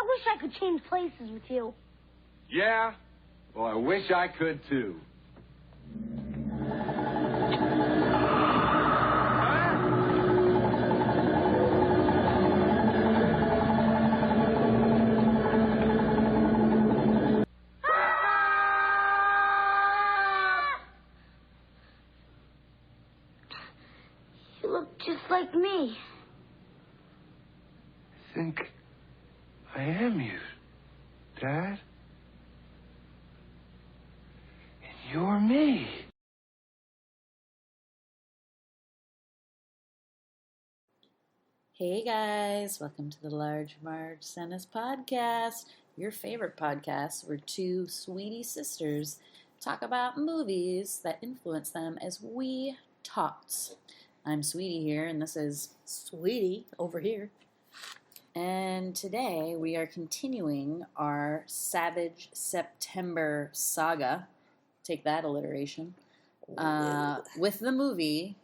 I wish I could change places with you. Yeah? Well, I wish I could, too. You look just like me. I think I am you, Dad. And you're me. Hey guys, welcome to the Large Marge Sent Us podcast, your favorite podcast where two sweetie sisters talk about movies that influence them as we tots. I'm Sweetie here, and this is Sweetie over here. And today we are continuing our Savage September saga, take that alliteration, with the movie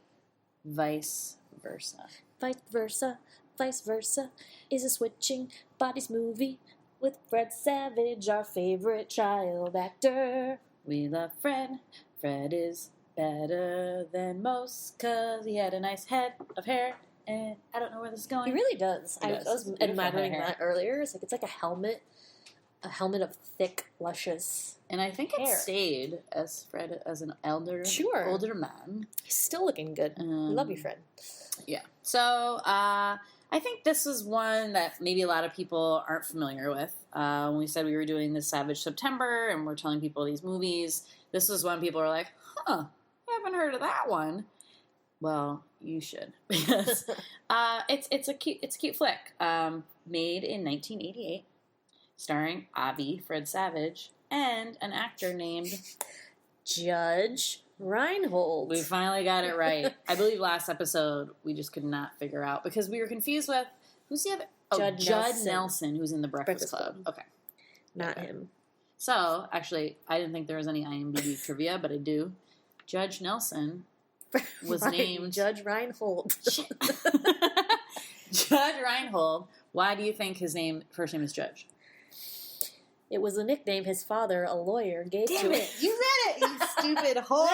Vice Versa. Vice Versa is a switching bodies movie with Fred Savage, our favorite child actor. We love Fred. Fred is better than most because he had a nice head of hair. And I don't know where this is going. He really does. He I does. was It's beautiful admiring hair. that earlier. It's like a helmet of thick, luscious. And I think hair. it stayed as Fred as an older man. He's still looking good. We love you, Fred. Yeah. So I think this is one that maybe a lot of people aren't familiar with. When we said we were doing this Savage September and we're telling people these movies, this is one people are like, huh, I haven't heard of that one. Well, you should, because it's a cute flick, made in 1988, starring Avi, Fred Savage, and an actor named Judge Reinhold. We finally got it right. I believe last episode we just could not figure out because we were confused with who's the other. Oh, Judd Nelson, who's in the Breakfast Club. Okay, Not him. So actually, I didn't think there was any IMDb trivia, but I do. Judge Nelson was named Judge Reinhold. Judge Reinhold. Why do you think his first name is Judge? It was a nickname his father, a lawyer, gave to it. You read it, you stupid whore.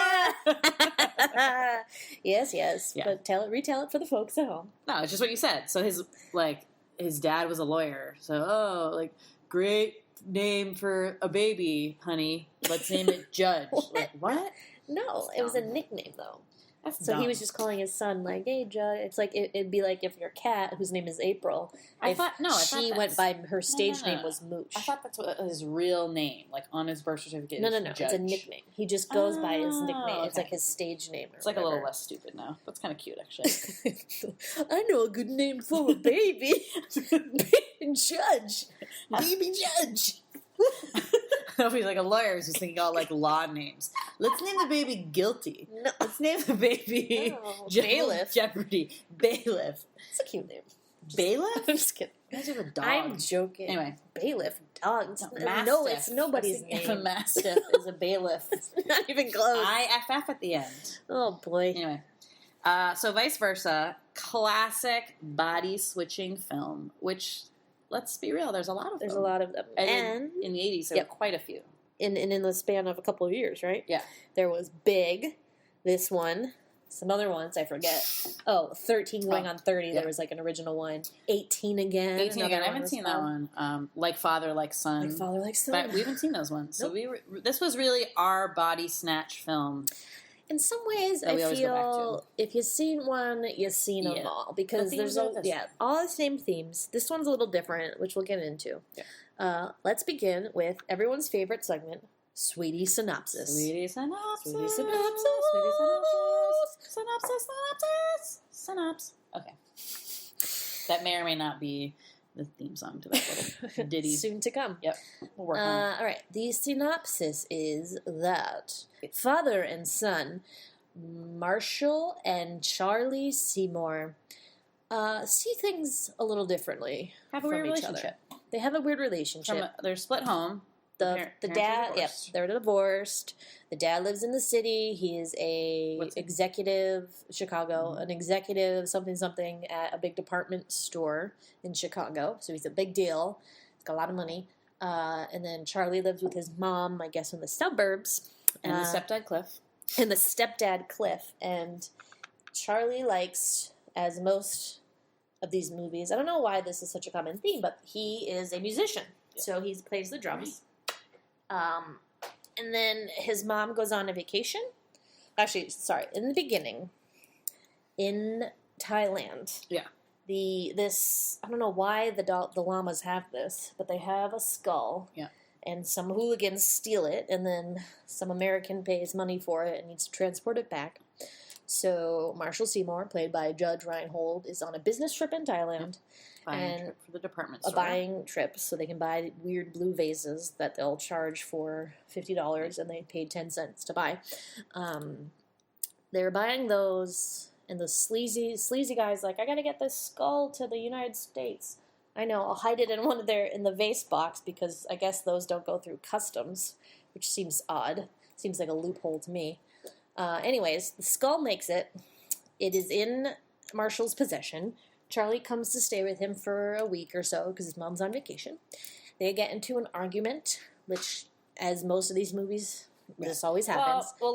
Yes. Yeah. But retell it for the folks at home. No, it's just what you said. So his dad was a lawyer. So great name for a baby, honey. Let's name it Judge. What? No, That's it was a dumb. nickname though. That's So dumb. he was just calling his son hey Judge. It's like it'd be like if your cat, whose name is April, I thought she went by her stage name was Mooch. I thought that's what his real name, on his birth certificate. No, is Judge. it's a nickname. He just goes by his nickname. Okay. It's like his stage name. It's like a little less stupid now. That's kind of cute, actually. I know a good name for a baby. Judge. Baby Judge. He's like a lawyer who's just thinking all law names. Let's name the baby Guilty. No. Let's name the baby Bailiff. Jeopardy. Bailiff. It's a cute name. Bailiff? I'm just kidding. That's a dog. I'm joking. Anyway. Bailiff. Dog. Mastiff. No, it's nobody's If name. a mastiff is a bailiff. Not even close. IFF at the end. Oh, boy. Anyway. So Vice Versa, classic body switching film, which, let's be real, there's a lot of them. There's a lot of them. And in the 80s, there were quite a few. In the span of a couple of years, right? Yeah. There was Big, this one, some other ones, I forget. 13 going on 30, yeah. There was an original one. 18 again. 18 again, I haven't seen that one. Like Father, Like Son. Like Father, Like Son. But we haven't seen those ones. Nope. So this was really our body snatch film. In some ways, That we I always go back feel if you've seen one, you've seen them all. Because there's all the same themes. This one's a little different, which we'll get into. Yeah. Let's begin with everyone's favorite segment, Sweetie Synopsis. Sweetie synopsis. Sweetie synopsis. Sweetie synopsis. Synopsis. Okay. That may or may not be the theme song to that little ditty. Soon to come. Yep. We'll work on it. All right. The synopsis is that father and son, Marshall and Charlie Seymour, see things a little differently Have a from weird each relationship. other. They have a weird relationship. They're split home. The dad, they're divorced. The dad lives in the city. He is executive, Chicago, an executive something at a big department store in Chicago. So he's a big deal. got a lot of money. And then Charlie lives with his mom, I guess, in the suburbs. And the stepdad Cliff. And the stepdad Cliff. And Charlie likes, as most of these movies, I don't know why this is such a common theme, but he is a musician. Yeah. So he plays the drums. And then his mom goes on a vacation. Actually, sorry, in the beginning, in Thailand. Yeah. I don't know why the llamas have this, but they have a skull. Yeah. And some hooligans steal it, and then some American pays money for it and needs to transport it back. So Marshall Seymour, played by Judge Reinhold, is on a business trip in Thailand. Buying a trip for the department A store. buying trip, so they can buy weird blue vases that they'll charge for $50, and they paid 10 cents to buy. They're buying those, and the sleazy guy's like, I gotta get this skull to the United States. I know, I'll hide it in the vase box, because I guess those don't go through customs, which seems odd. Seems like a loophole to me. Anyways, the skull makes it. It is in Marshall's possession. Charlie comes to stay with him for a week or so because his mom's on vacation. They get into an argument, which, as most of these movies, this always happens. Well,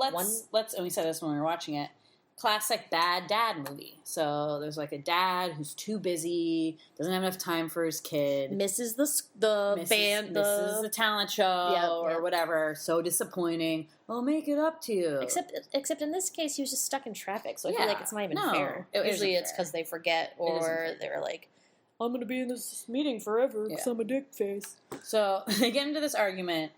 let's. And we said this when we were watching it. Classic bad dad movie. So there's like a dad who's too busy, doesn't have enough time for his kid, misses the band, misses the talent show or whatever. So disappointing. I'll make it up to you. Except in this case, he was just stuck in traffic, so I feel like it's not even fair. Usually it's because they forget, or they're like, I'm going to be in this meeting forever because I'm a dick face. So they get into this argument.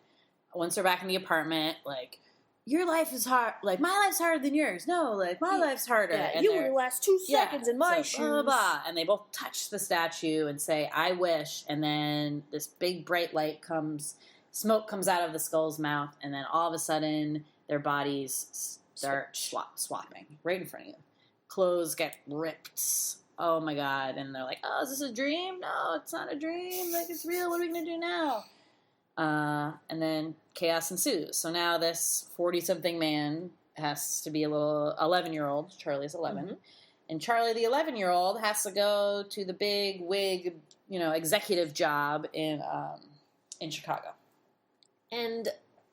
Once they're back in the apartment, like, your life is hard. Like, my life's harder than yours. No, like, my life's harder. Yeah, and you were the last 2 seconds in my shoes. Blah, blah, blah. And they both touch the statue and say, I wish. And then this big bright light comes, smoke comes out of the skull's mouth. And then all of a sudden, their bodies start swapping right in front of you. Clothes get ripped. Oh, my God. And they're like, oh, is this a dream? No, it's not a dream. Like, it's real. What are we going to do now? And then chaos ensues. So now this 40-something man has to be a little 11-year-old. Charlie's 11. Mm-hmm. And Charlie, the 11-year-old, has to go to the big wig, executive job in Chicago. And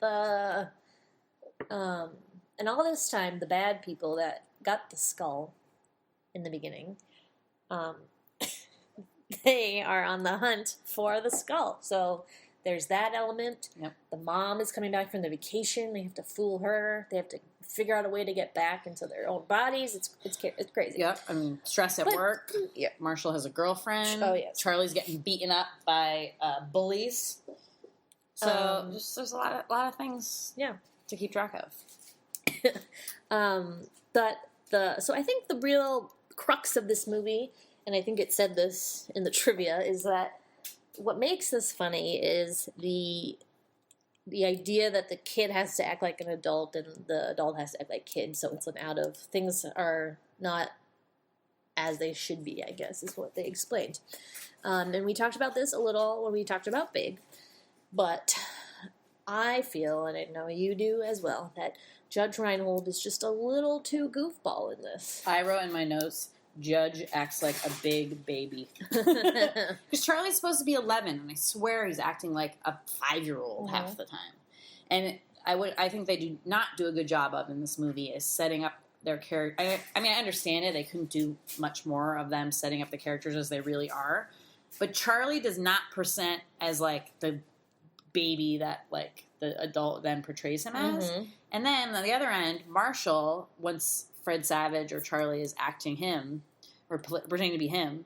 and all this time, the bad people that got the skull in the beginning, they are on the hunt for the skull. So there's that element. Yep. The mom is coming back from the vacation. They have to fool her. They have to figure out a way to get back into their own bodies. It's crazy. Yep. I mean, stress at work. Yeah. Marshall has a girlfriend. Oh, yes. Charlie's getting beaten up by bullies. So there's a lot of things to keep track of. So I think the real crux of this movie, and I think it said this in the trivia, is that what makes this funny is the idea that the kid has to act like an adult and the adult has to act like kids, so it's things are not as they should be, I guess, is what they explained. And we talked about this a little when we talked about Big, but I feel, and I know you do as well, that Judge Reinhold is just a little too goofball in this. I wrote in my notes, Judge acts like a big baby. Because Charlie's supposed to be 11, and I swear he's acting like a 5-year-old half the time. And I think they do not do a good job of in this movie is setting up their character. I mean, I understand it. They couldn't do much more of them setting up the characters as they really are. But Charlie does not present as, like, the baby that, like, the adult then portrays him as. Mm-hmm. And then, on the other end, Marshall, once Fred Savage or Charlie is acting him, or pretending to be him,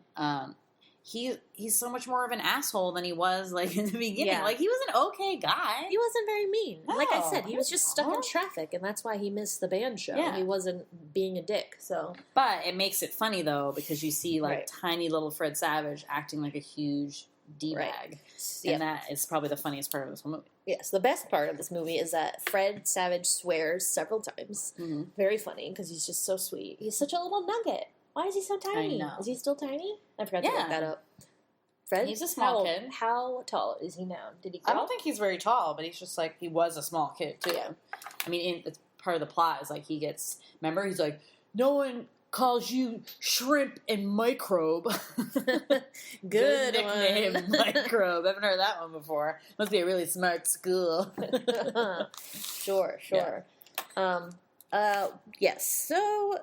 he's so much more of an asshole than he was, like, in the beginning. Yeah. Like, he was an okay guy. He wasn't very mean. No, like I said, he was just stuck in traffic, and that's why he missed the band show. Yeah. He wasn't being a dick, so. But it makes it funny, though, because you see, like, tiny little Fred Savage acting like a huge D-bag. Right. And that is probably the funniest part of this whole movie. Yes, the best part of this movie is that Fred Savage swears several times. Mm-hmm. Very funny, because he's just so sweet. He's such a little nugget. Why is he so tiny? I know. Is he still tiny? I forgot to look that up. Fred? He's a small kid. How tall is he now? Did he grow? I don't think he's very tall, but he's just like, he was a small kid, too. Yeah. I mean, it's part of the plot is like he gets, remember, he's like, no one calls you shrimp and microbe. Good nickname, one. microbe. I haven't heard that one before. Must be a really smart school. Sure. Yes. So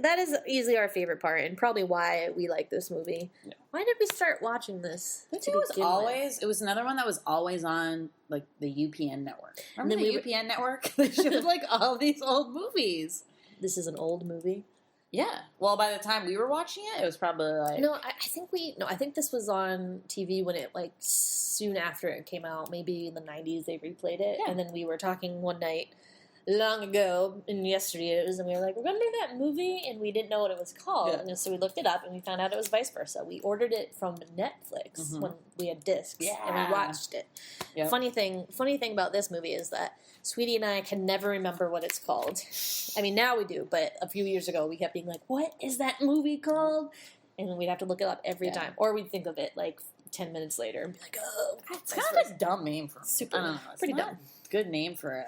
that is easily our favorite part, and probably why we like this movie. Yeah. Why did we start watching this? I think it was another one that was always on like the UPN network. Remember the UPN network? They showed like all these old movies. This is an old movie. Yeah. Well, by the time we were watching it, it was probably like I think this was on TV when it like soon after it came out. Maybe in the 90s they replayed it, and then we were talking one night long ago in yesteryears, and we were like, remember that movie? And we didn't know what it was called, and so we looked it up, and we found out it was vice versa. We ordered it from Netflix when we had discs, and we watched it. Yep. Funny thing about this movie is that Sweetie and I can never remember what it's called. I mean, now we do, but a few years ago we kept being like, what is that movie called? And we'd have to look it up every time, or we'd think of it like 10 minutes later and be like, oh, it's kind of a dumb name for it. Super, pretty dumb. Good name for it.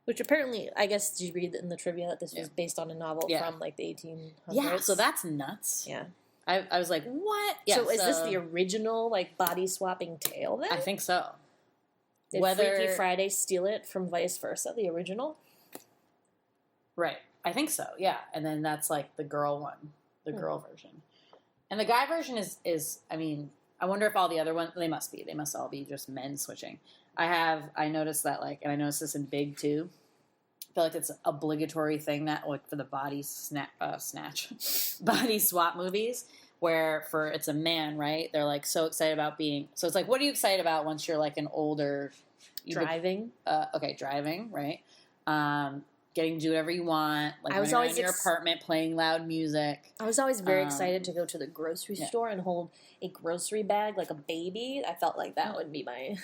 Which apparently, I guess, did you read in the trivia that this was based on a novel from like the 1800s? Yeah, so that's nuts. Yeah. I was like, what? Yeah, so is this the original like body swapping tale then? I think so. Did Freaky Friday steal it from vice versa, the original? Right. I think so, yeah. And then that's like the girl one, the girl version. And the guy version is, I mean, I wonder if all the other ones, they must all be just men switching. I noticed that, like, and I noticed this in Big too. I feel like it's an obligatory thing that, like, for the body body swap movies, where it's a man, right? They're like so excited about so it's like, what are you excited about once you're like an older driving? Driving, right? Getting to do whatever you want, like I was always in your apartment playing loud music. I was always very excited to go to the grocery store and hold a grocery bag like a baby. I felt like that would be my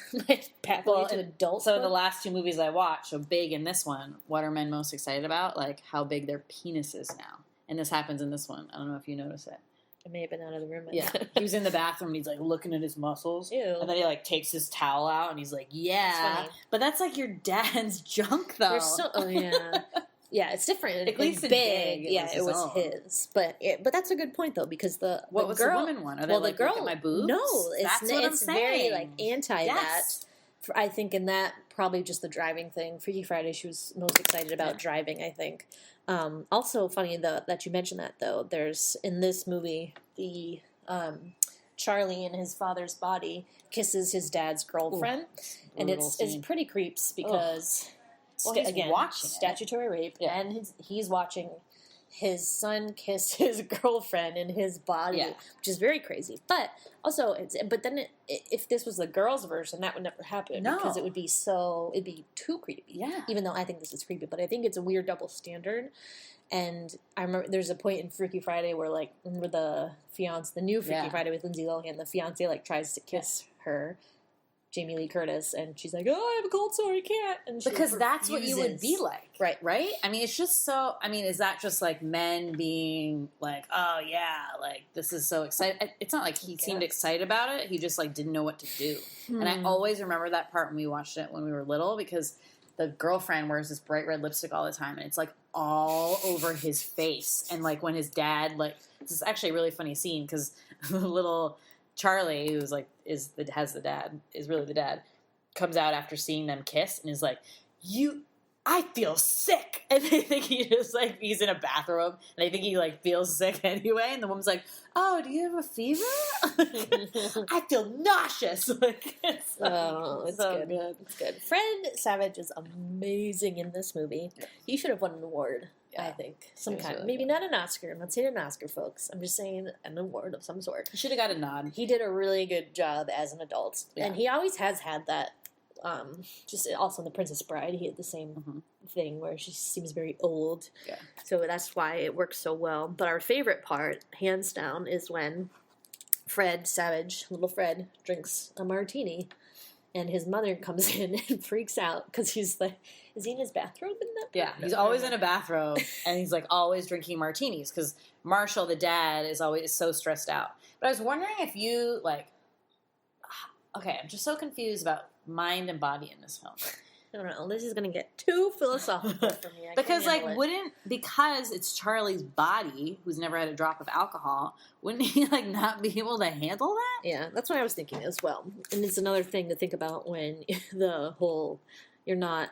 pathway to adulthood. So the last two movies I watched, so Big and this one, what are men most excited about? Like how big their penis is now. And this happens in this one. I don't know if you notice it. I may have been out of the room. Yeah. He was in the bathroom and he's like looking at his muscles. Ew. And then he like takes his towel out and he's like, yeah. But that's like your dad's junk though. Oh yeah. Yeah, it's different. At least Big. It was his. But but that's a good point though, because the was girl, the woman one? Are they like, look at my boobs? No, it's very like anti that. I think in that probably just the driving thing. Freaky Friday, she was most excited about driving, I think. Also funny that you mentioned that though. There's in this movie the Charlie in his father's body kisses his dad's girlfriend, and it's pretty creeps because again statutory rape, and he's watching his son kiss his girlfriend in his body, which is very crazy. But also, if this was the girl's version, that would never happen because it'd be too creepy. Yeah. Even though I think this is creepy, but I think it's a weird double standard. And I remember there's a point in Freaky Friday where, like, remember the new Freaky Friday with Lindsay Lohan, the fiance like tries to kiss her, Jamie Lee Curtis, and she's like, "Oh, I have a cold sore, I can't." And because that's what you would be like, right? I mean, it's just so. I mean, is that just like men being like, "Oh yeah, like this is so exciting"? It's not like he seemed excited about it. He just like didn't know what to do. And I always remember that part when we watched it when we were little, because the girlfriend wears this bright red lipstick all the time, and it's like all over his face. And like when his dad, like, this is actually a really funny scene because little Charlie, who's like is really the dad, comes out after seeing them kiss and is like, I feel sick. And they think he's in a bathrobe, and they think he like feels sick anyway. And the woman's like, "Oh, do you have a fever?" I feel nauseous. Like, it's so good. It's good. Fred Savage is amazing in this movie. He should have won an award. Yeah. I think some kind, really maybe not an Oscar. I'm not saying an Oscar, folks. I'm just saying an award of some sort. He should have got a nod. He did a really good job as an adult, and he always has had that. Just also in The Princess Bride, he had the same thing where she seems very old. Yeah. So that's why it works so well. But our favorite part, hands down, is when Fred Savage, little Fred, drinks a martini, and his mother comes in and freaks out because he's like, is he in his bathrobe in that? Yeah, he's always in a bathrobe, and he's like always drinking martinis because Marshall, the dad, is always so stressed out. But I was wondering if you like, okay, I'm just so confused about mind and body in this film. I don't know. This is going to get too philosophical for me. Because because it's Charlie's body, who's never had a drop of alcohol, wouldn't he, like, not be able to handle that? Yeah, that's what I was thinking as well. And it's another thing to think about when the whole, you're not,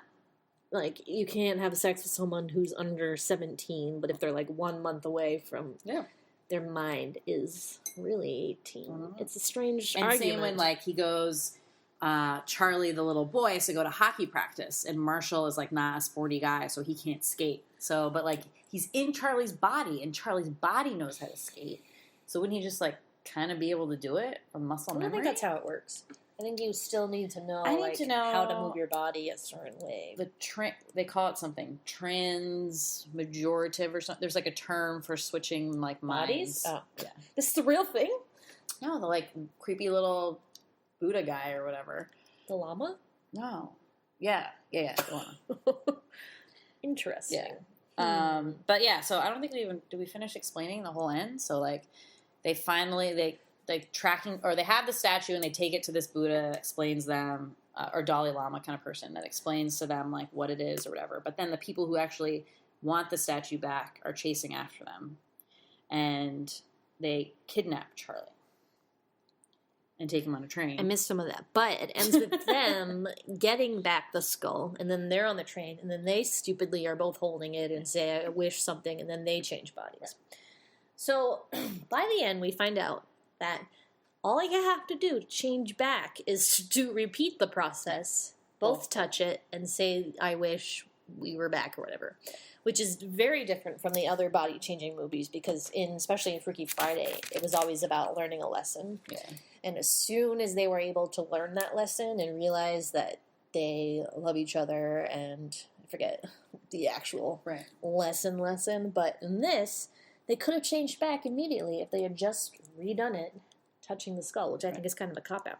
like, you can't have sex with someone who's under 17, but if they're, like, 1 month away from their mind is really 18. Mm-hmm. It's a strange argument. And same when, like, he goes... Charlie, the little boy, has to go to hockey practice, and Marshall is like not a sporty guy, so he can't skate. So, but like he's in Charlie's body, and Charlie's body knows how to skate. So wouldn't he just like kind of be able to do it from muscle memory? I don't think that's how it works. I think you still need to know. How to move your body a certain way. They call it something transmajorative or something. There's like a term for switching like bodies. minds. Oh, yeah. This is the real thing. No, the like creepy little Buddha guy or whatever. The llama? No. Yeah, the llama. Interesting. Yeah. But yeah, so I don't think did we finish explaining the whole end? So like they finally tracking, or they have the statue and they take it to this Buddha, explains them, or Dalai Lama kind of person that explains to them like what it is or whatever. But then the people who actually want the statue back are chasing after them, and they kidnap Charlie and take him on a train. I missed some of that. But it ends with them getting back the skull, and then they're on the train, and then they stupidly are both holding it and say, I wish something, and then they change bodies. Right. So, by the end, we find out that all you have to do to change back is to repeat the process, both touch it, and say, I wish we were back, or whatever. Which is very different from the other body-changing movies, because especially in Freaky Friday, it was always about learning a lesson. Yeah. And as soon as they were able to learn that lesson and realize that they love each other, and I forget the actual lesson, but in this, they could have changed back immediately if they had just redone it, touching the skull, which I think is kind of a cop-out.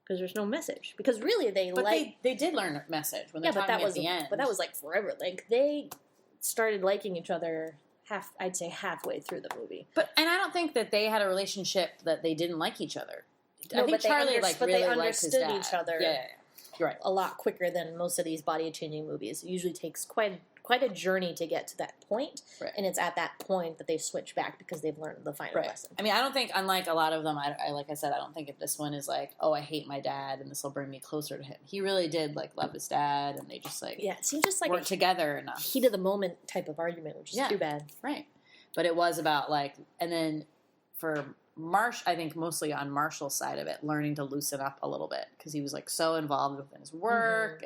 Because there's no message. Because really, they did learn a message when they're talking at the end. But that was like forever. Like, they started liking each other halfway through the movie. And I don't think that they had a relationship that they didn't like each other. No, I think Charlie they understood each other. Yeah. You're right. A lot quicker than most of these body-changing movies. It usually takes quite a journey to get to that point, and it's at that point that they switch back because they've learned the final lesson. I mean, I don't think, unlike a lot of them, I like I said, I don't think if this one is like, oh, I hate my dad, and this will bring me closer to him. He really did like love his dad, and they just like it seemed just like work together enough. Heat of the moment type of argument, which is too bad. Right, but it was about like, and then for I think mostly on Marshall's side of it, learning to loosen up a little bit because he was like so involved within his work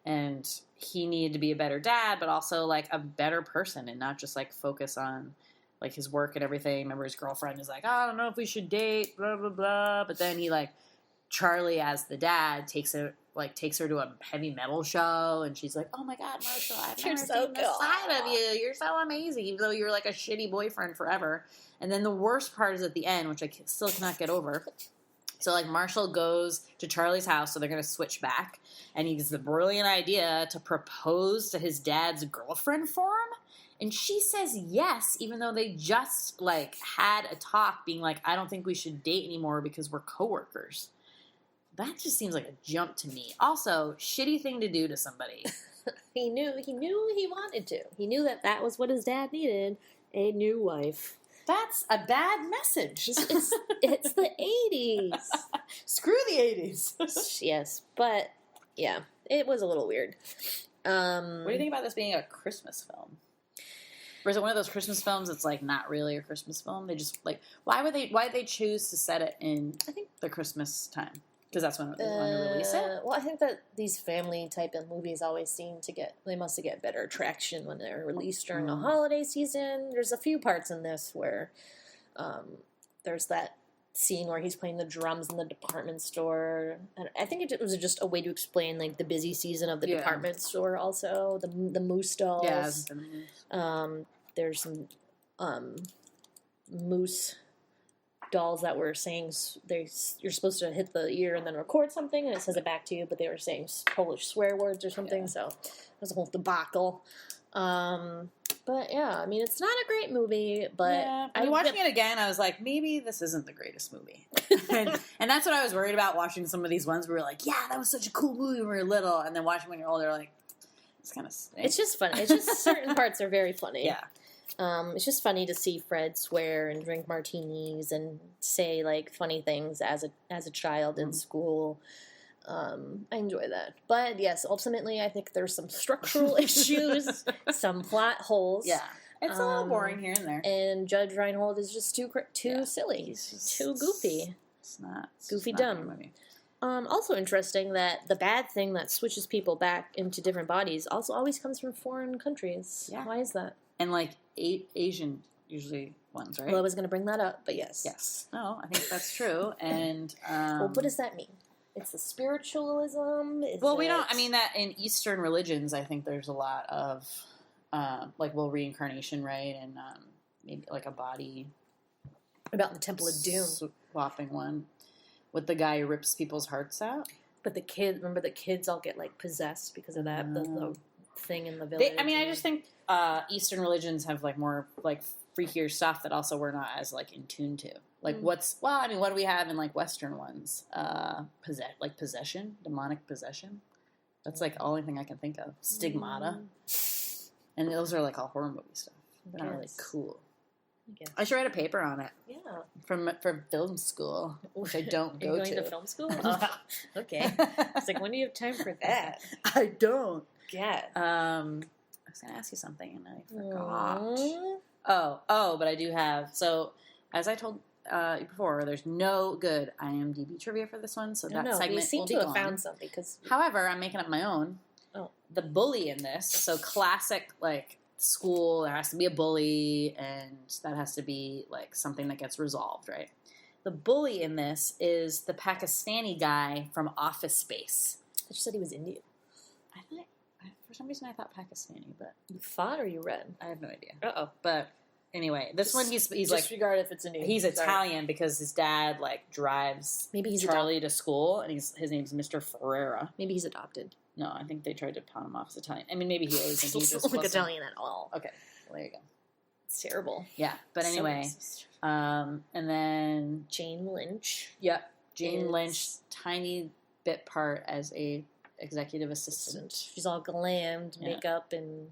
and he needed to be a better dad, but also like a better person and not just like focus on like his work and everything. Remember his girlfriend is like, oh, I don't know if we should date, blah, blah, blah. But then he like, Charlie as the dad takes her to a heavy metal show and she's like, oh my God, Marshall, I've never seen this side of you. You're so amazing. Even though you're like a shitty boyfriend forever. And then the worst part is at the end, which I still cannot get over. So, like, Marshall goes to Charlie's house, so they're going to switch back. And he gets the brilliant idea to propose to his dad's girlfriend for him. And she says yes, even though they just, like, had a talk being like, I don't think we should date anymore because we're coworkers. That just seems like a jump to me. Also, shitty thing to do to somebody. He knew he wanted to. He knew that was what his dad needed, a new wife. That's a bad message. It's the 80s. Screw the 80s. Yes, but yeah, it was a little weird. What do you think about this being a Christmas film? Or is it one of those Christmas films that's like not really a Christmas film? They just like why did they choose to set it in the Christmas time? Because that's when they want to release it? Well, I think that these family type of movies always seem to they must get better traction when they're released during the holiday season. There's a few parts in this where there's that scene where he's playing the drums in the department store. And I think it was just a way to explain like the busy season of the department store also. The moose dolls. Yeah, there's some moose dolls that were saying you're supposed to hit the ear and then record something and it says it back to you, but they were saying Polish swear words or something, so it was a whole debacle. But yeah, I mean, it's not a great movie, but yeah. I mean, watching it again, I was like, maybe this isn't the greatest movie. and that's what I was worried about watching some of these ones. We were like, yeah, that was such a cool movie when we were little. And then watching when you're older, like, it's kind of stinks. It's just funny. It's just certain parts are very funny. Yeah. It's just funny to see Fred swear and drink martinis and say like funny things as a child in school. I enjoy that. But yes, ultimately, I think there's some structural issues, some plot holes. Yeah. It's a little boring here and there. And Judge Reinhold is just too silly. He's just too goofy. It's not. Goofy dumb. Also interesting that the bad thing that switches people back into different bodies also always comes from foreign countries. Yeah. Why is that? And like Asian usually ones, right? Well, I was going to bring that up, but yes. Yes. No, I think that's true. And well, what does that mean? It's the spiritualism? We don't. I mean, that in Eastern religions, I think there's a lot of reincarnation, right? And maybe like a body about the Temple of Doom swapping one with the guy who rips people's hearts out. But the kids all get like possessed because of that. The thing in the village. I just think Eastern religions have like more like freakier stuff that also we're not as like in tune to. Like what do we have in like Western ones? Possession, demonic possession. That's like the only thing I can think of. Stigmata. And those are like all horror movie stuff. They're not really cool. I should write a paper on it. Yeah. From film school, which I don't go to. Are you going to film school? Okay. It's like, when do you have time for that? I don't. Yeah. I was going to ask you something and I forgot. Oh, but I do have. So, as I told you before, there's no good IMDb trivia for this one, so that segment we seem will to be have gone. Found some because. However, I'm making up my own. Oh. The bully in this, so classic like school, there has to be a bully, and that has to be like something that gets resolved, right? The bully in this is the Pakistani guy from Office Space. You said he was Indian. For some reason I thought Pakistani, but you thought or you read? I have no idea. Uh-oh. But anyway, this one he's like disregard if it's Indian. He's Italian because his dad like drives Charlie to school, and his name's Mr. Ferreira. Maybe he's adopted. No, I think they tried to pawn him off as Italian. I mean, maybe he is. He just look Italian at all. Okay, well, there you go. It's terrible. Yeah, but anyway, and then Jane Lynch. Yep, Jane Lynch, tiny bit part as a executive assistant. She's all glammed, makeup, and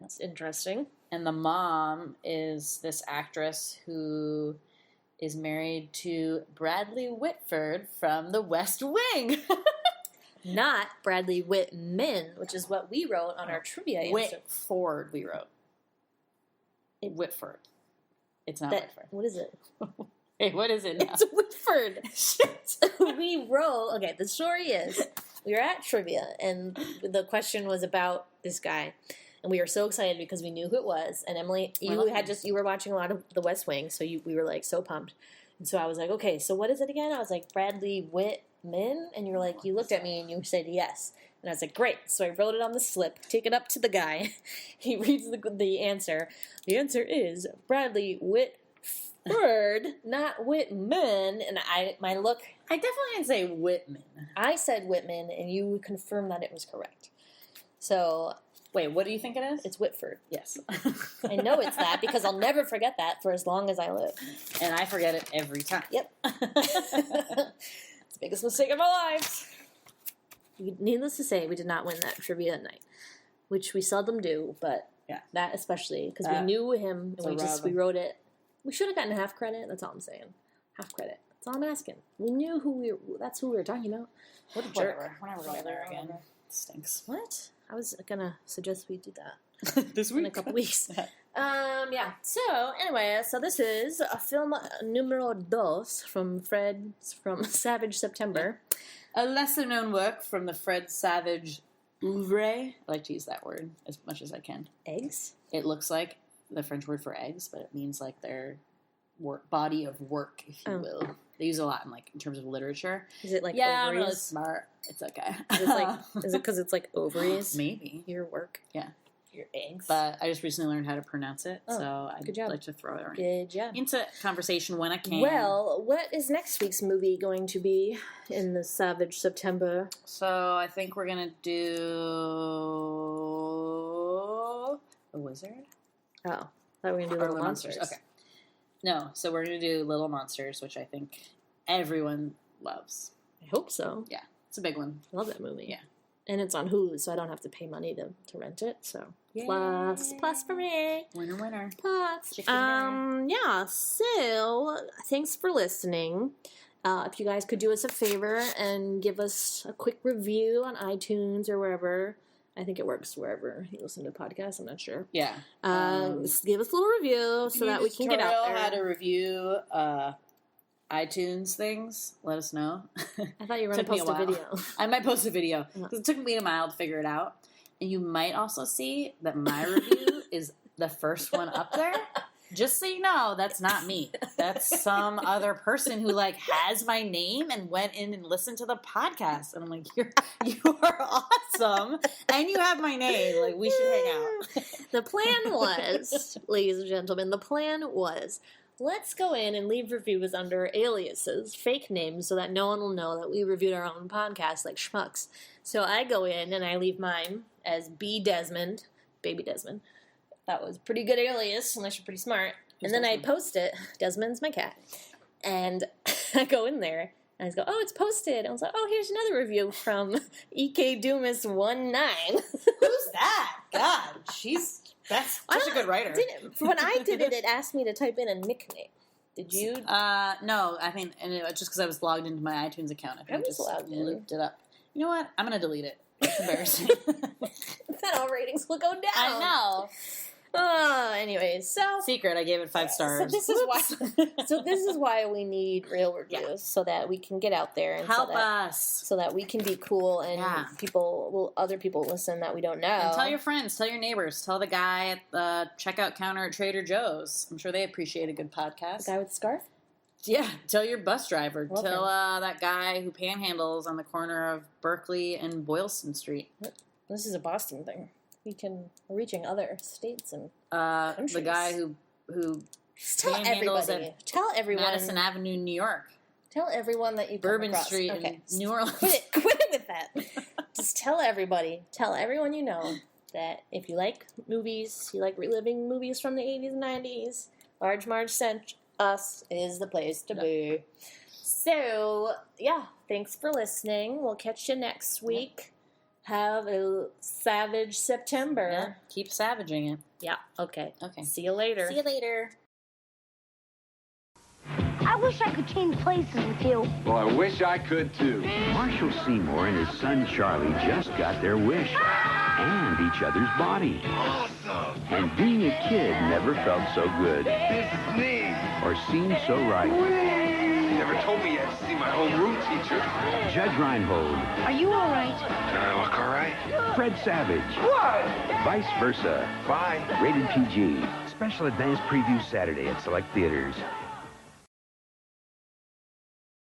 it's interesting. And the mom is this actress who is married to Bradley Whitford from The West Wing. Not Bradley Whitman, which is what we wrote on our trivia answer. Whitford, we wrote. Whitford. It's not Whitford. What is it? Hey, what is it now? It's Whitford. Shit. We wrote, okay, the story is, we were at trivia, and the question was about this guy. And we were so excited because we knew who it was. And Emily, you were watching a lot of The West Wing, so we were like so pumped. And so I was like, okay, so what is it again? I was like, Bradley Whitman? And you're like, you looked at me and you said yes. And I was like, great. So I wrote it on the slip, take it up to the guy. He reads the answer. The answer is Bradley Whitford, not Whitman. And my look. I definitely didn't say Whitman. I said Whitman, and you confirmed that it was correct. So. Wait, what do you think it is? It's Whitford. Yes. I know it's that because I'll never forget that for as long as I live. And I forget it every time. Yep. It's the biggest mistake of our lives. Needless to say, we did not win that trivia night, which we seldom do, but that especially because we knew him and we wrote it. We should have gotten half credit. That's all I'm saying. Half credit. That's all I'm asking. We knew that's who we were talking about. What a jerk. We're never going there again. It stinks. What? I was gonna suggest we do that this week in a couple weeks. Yeah. So anyway, this is a film numero dos from Savage September, a lesser known work from the Fred Savage oeuvre. I like to use that word as much as I can. Eggs. It looks like the French word for eggs, but it means like their body of work, if you will. They use it a lot in terms of literature. Is it like ovaries? I'm really smart. It's okay. Is it because it's like ovaries? Maybe. Your work. Yeah. Your eggs. But I just recently learned how to pronounce it, so I'd like to throw it into conversation when I can. Well, what is next week's movie going to be in the Savage September? So I think we're going to do A wizard? Oh, I thought we were going to do Little Monsters. Okay. No, so we're going to do Little Monsters, which I think everyone loves. I hope so. Yeah, it's a big one. I love that movie. Yeah. And it's on Hulu, so I don't have to pay money to rent it. So Yay. plus for me. Winner. Plus. Chicken Yeah. So thanks for listening. If you guys could do us a favor and give us a quick review on iTunes or wherever. I think it works wherever you listen to podcasts. I'm not sure. Yeah. Give us a little review so that we can get out there. How to review iTunes things, let us know. I thought you were going to post a video. I might post a video. Because it took me a while to figure it out. And you might also see that my review is the first one up there. Just so you know, that's not me. That's some other person who has my name and went in and listened to the podcast. And I'm like, you are awesome. And you have my name. We should hang out. The plan was, ladies and gentlemen, let's go in and leave reviews under aliases, fake names, so that no one will know that we reviewed our own podcast like schmucks. So I go in and I leave mine as B. Desmond, Baby Desmond. That was a pretty good alias, unless you're pretty smart. And then I post it. Desmond's my cat. And I go in there and I go, oh, it's posted. And I was like, oh, here's another review from EK Doomis19. Who's that? God, that's such a good writer. When I did it, it asked me to type in a nickname. Did you? No, I think and it was just because I was logged into my iTunes account. I was logged in. Looked it up. You know what? I'm going to delete it. It's embarrassing. Then our ratings will go down. I know. Anyways, so secret. I gave it 5 stars. So this is why we need real reviews so that we can get out there and help us, so that we can be cool and other people listen that we don't know. And tell your friends, tell your neighbors, tell the guy at the checkout counter at Trader Joe's. I'm sure they appreciate a good podcast. The guy with the scarf. Yeah, tell your bus driver. Okay. Tell that guy who panhandles on the corner of Berkeley and Boylston Street. This is a Boston thing. We're reaching other states and countries. The guy who tell everyone Madison Avenue, New York. Tell everyone that you Bourbon Street in New Orleans. Quit it with that. Just tell everyone you know that if you like movies, you like reliving movies from the 80s and 90s, Large Marge Sent Us is the place to be. So, yeah, thanks for listening. We'll catch you next week. Have a savage September. Yeah, keep savaging it. Yeah, okay. See you later. I wish I could change places with you. Well, I wish I could, too. Marshall Seymour and his son Charlie just got their wish. And each other's body. Awesome. And being a kid never felt so good. This is neat. Or seemed so right. You never told me you had to see my homeroom teacher. Judge Reinhold. Are you all right? Can I look all right? Fred Savage. What? Vice versa. Bye. Rated PG. Special advance preview Saturday at select theaters.